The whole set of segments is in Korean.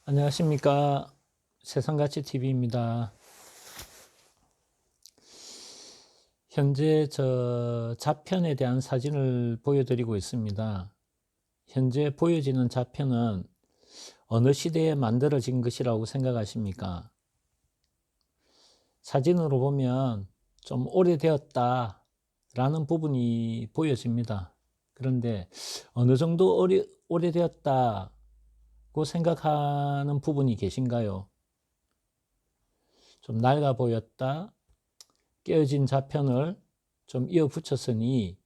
안녕하십니까. 세상가치TV입니다. 현재 좌편에 대한 사진을 보여드리고 있습니다. 현재 보여지는 좌편은 어느 시대에 만들어진 것이라고 생각하십니까? 사진으로 보면 좀 오래되었다 라는 부분이 보여집니다. 그런데 어느 정도 오래되었다고 생각하는 부분이 계신가요? 좀 낡아 보였다, 깨어진 좌편을 좀 이어 붙였으니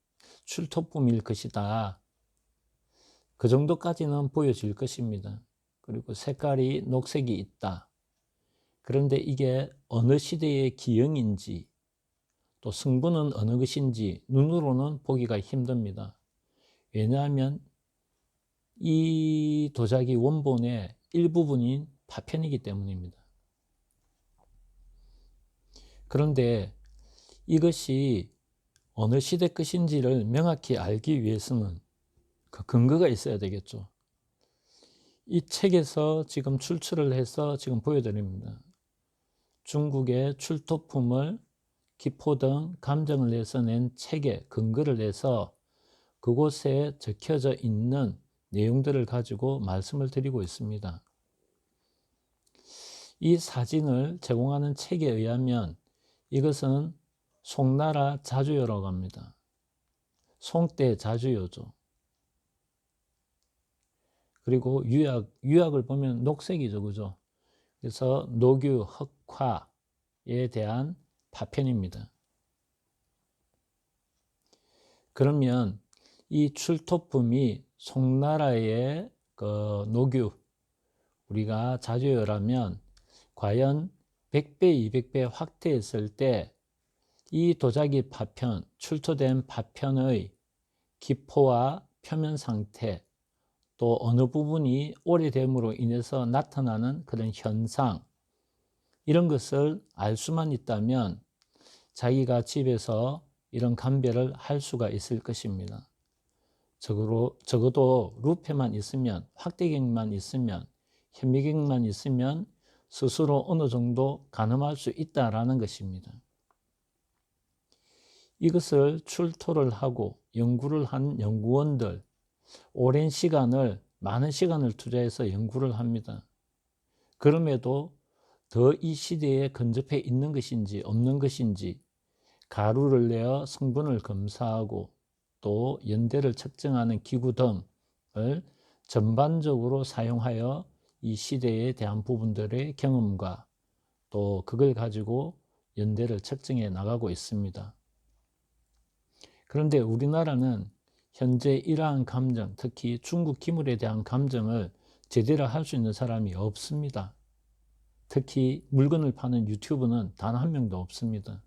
출토품일 것이다. 그 정도까지는 보여질 것입니다. 그리고 색깔이 녹색이 있다. 그런데 이게 어느 시대의 기형인지 또 성분은 어느 것인지 눈으로는 보기가 힘듭니다. 왜냐하면 이 도자기 원본의 일부분인 파편이기 때문입니다. 그런데 이것이 어느 시대 것인지를 명확히 알기 위해서는 그 근거가 있어야 되겠죠. 이 책에서 지금 출처를 해서 지금 보여드립니다. 중국의 출토품을 기포 등 감정을 내서 낸 책에 근거를 내서 그곳에 적혀져 있는 내용들을 가지고 말씀을 드리고 있습니다. 이 사진을 제공하는 책에 의하면 이것은 송나라 자주요라고 합니다. 송때 자주요죠. 그리고 유약을 보면 녹색이죠, 그죠? 그래서 녹유, 흑화에 대한 파편입니다. 그러면 이 출토품이 송나라의 그 녹유, 우리가 자주요라면 과연 100배, 200배 확대했을 때 이 도자기 파편, 출토된 파편의 기포와 표면 상태, 또 어느 부분이 오래됨으로 인해서 나타나는 그런 현상, 이런 것을 알 수만 있다면 자기가 집에서 이런 감별을 할 수가 있을 것입니다. 적어도 루페만 있으면, 확대경만 있으면, 현미경만 있으면 스스로 어느 정도 가늠할 수 있다라는 것입니다. 이것을 출토를 하고 연구를 한 연구원들, 오랜 시간을, 많은 시간을 투자해서 연구를 합니다. 그럼에도 더 이 시대에 근접해 있는 것인지 없는 것인지 가루를 내어 성분을 검사하고 또 연대를 측정하는 기구 등을 전반적으로 사용하여 이 시대에 대한 부분들의 경험과 또 그걸 가지고 연대를 측정해 나가고 있습니다. 그런데 우리나라는 현재 이러한 감정, 특히 중국 기물에 대한 감정을 제대로 할 수 있는 사람이 없습니다. 특히 물건을 파는 유튜브는 단 한 명도 없습니다.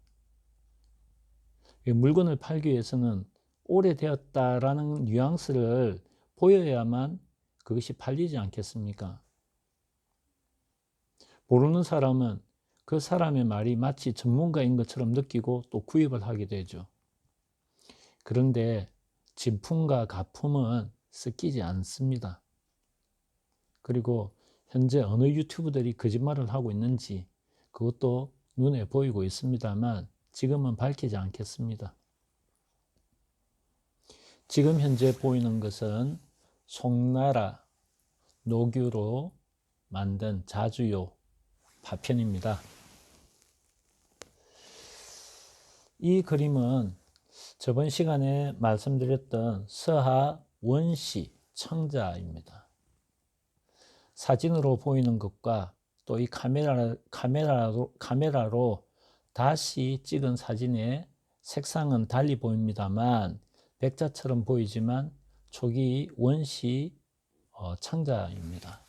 물건을 팔기 위해서는 오래되었다라는 뉘앙스를 보여야만 그것이 팔리지 않겠습니까? 모르는 사람은 그 사람의 말이 마치 전문가인 것처럼 느끼고 또 구입을 하게 되죠. 그런데 진품과 가품은 섞이지 않습니다. 그리고 현재 어느 유튜브들이 거짓말을 하고 있는지 그것도 눈에 보이고 있습니다만 지금은 밝히지 않겠습니다. 지금 현재 보이는 것은 송나라 녹유로 만든 자주요 파편입니다. 이 그림은 저번 시간에 말씀드렸던 서하 원시 청자입니다. 사진으로 보이는 것과 또 이 카메라로 다시 찍은 사진의 색상은 달리 보입니다만 백자처럼 보이지만 초기 원시 청자입니다.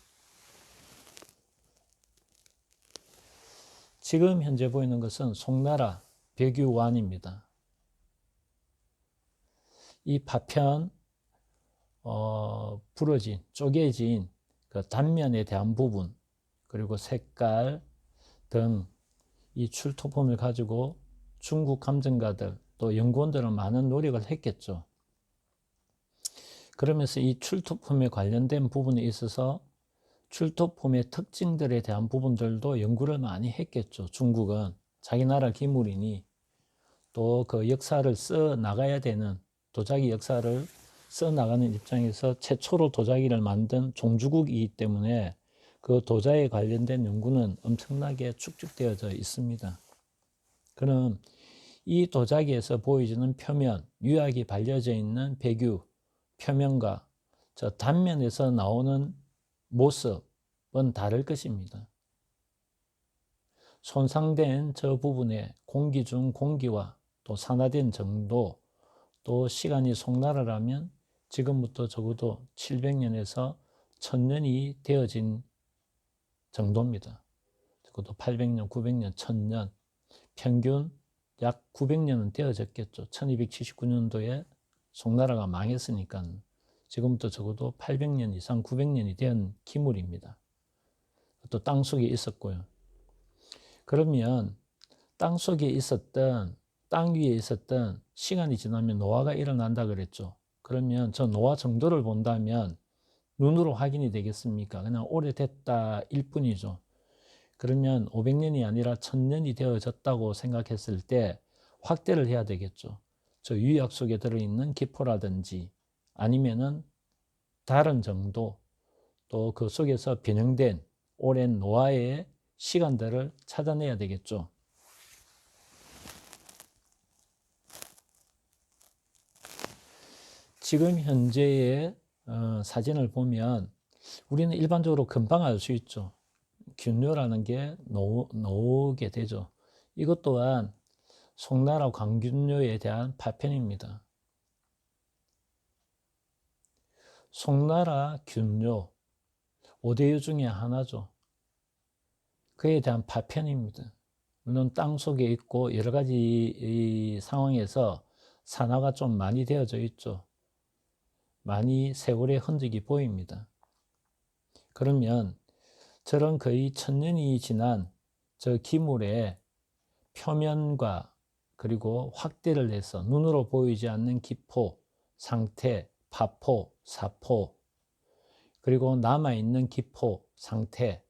지금 현재 보이는 것은 송나라 벽유관입니다. 이 파편 부러진, 쪼개진 그 단면에 대한 부분, 그리고 색깔 등 이 출토품을 가지고 중국 감정가들 또 연구원들은 많은 노력을 했겠죠. 그러면서 이 출토품에 관련된 부분에 있어서 출토품의 특징들에 대한 부분들도 연구를 많이 했겠죠. 중국은 자기 나라 기물이니 또 그 역사를 써 나가야 되는, 도자기 역사를 써 나가는 입장에서 최초로 도자기를 만든 종주국이기 때문에 그 도자에 관련된 연구는 엄청나게 축적되어져 있습니다. 그럼 이 도자기에서 보여지는 표면, 유약이 발려져 있는 배규 표면과 저 단면에서 나오는 모습은 다를 것입니다. 손상된 저 부분에 공기 중 공기와 또 산화된 정도, 또 시간이 송나라라면 지금부터 적어도 700년에서 1000년이 되어진 정도입니다. 적어도 800년, 900년, 1000년, 평균 약 900년은 되어졌겠죠. 1279년도에 송나라가 망했으니까 지금부터 적어도 800년 이상 900년이 된 기물입니다. 또 땅속에 있었고요. 그러면 땅속에 있었던, 땅 위에 있었던 시간이 지나면 노화가 일어난다 그랬죠. 그러면 저 노화 정도를 본다면 눈으로 확인이 되겠습니까? 그냥 오래됐다 일 뿐이죠. 그러면 500년이 아니라 1000년이 되어졌다고 생각했을 때 확대를 해야 되겠죠. 저 유약 속에 들어있는 기포라든지 아니면은 다른 정도, 또 그 속에서 변형된 오랜 노화의 시간들을 찾아내야 되겠죠. 지금 현재의 사진을 보면 우리는 일반적으로 금방 알 수 있죠. 균뇨라는 게 나오게 되죠. 이것 또한 송나라 광균뇨에 대한 파편입니다. 송나라 균뇨 5대유 중에 하나죠. 그에 대한 파편입니다. 물론 땅 속에 있고 여러 가지 상황에서 산화가 좀 많이 되어져 있죠. 많이 세월의 흔적이 보입니다. 그러면 저런 거의 1000년이 지난 저 기물의 표면과 그리고 확대를 해서 눈으로 보이지 않는 기포, 상태, 파포, 사포, 그리고 남아있는 기포, 상태,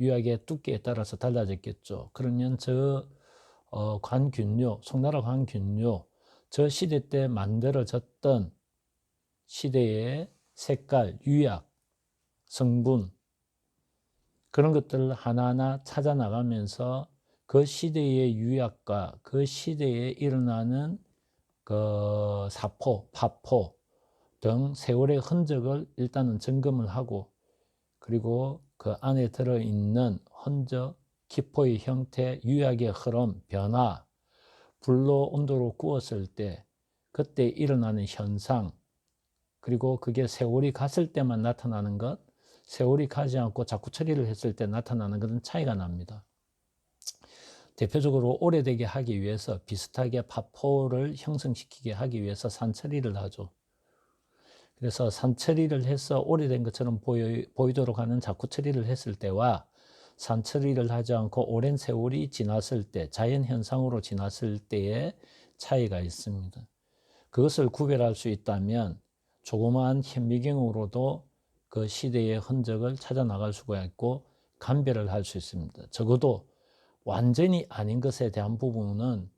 유약의 두께에 따라서 달라졌겠죠. 그러면 저 관균료, 송나라 관균료, 저 시대 때 만들어졌던 시대의 색깔, 유약, 성분, 그런 것들을 하나하나 찾아 나가면서 그 시대의 유약과 그 시대에 일어나는 그 사포, 파포 등 세월의 흔적을 일단은 점검을 하고, 그리고 그 안에 들어있는 흔적, 기포의 형태, 유약의 흐름, 변화, 불로 온도로 구웠을 때 그때 일어나는 현상, 그리고 그게 세월이 갔을 때만 나타나는 것, 세월이 가지 않고 자꾸 처리를 했을 때 나타나는 것은 차이가 납니다. 대표적으로 오래되게 하기 위해서 비슷하게 파포를 형성시키게 하기 위해서 산처리를 하죠. 그래서 산처리를 해서 오래된 것처럼 보이도록 하는 자꾸 처리를 했을 때와 산처리를 하지 않고 오랜 세월이 지났을 때, 자연현상으로 지났을 때의 차이가 있습니다. 그것을 구별할 수 있다면 조그마한 현미경으로도 그 시대의 흔적을 찾아 나갈 수가 있고 감별을 할 수 있습니다. 적어도 완전히 아닌 것에 대한 부분은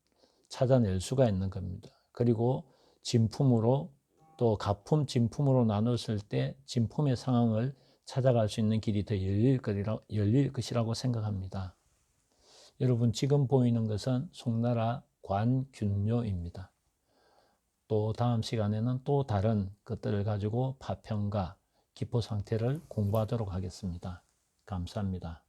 찾아낼 수가 있는 겁니다. 그리고 진품으로, 또 가품, 진품으로 나눴을 때 진품의 상황을 찾아갈 수 있는 길이 더 열릴 것이라고 생각합니다. 여러분, 지금 보이는 것은 송나라 관균료입니다. 또 다음 시간에는 또 다른 것들을 가지고 파편과 기포 상태를 공부하도록 하겠습니다. 감사합니다.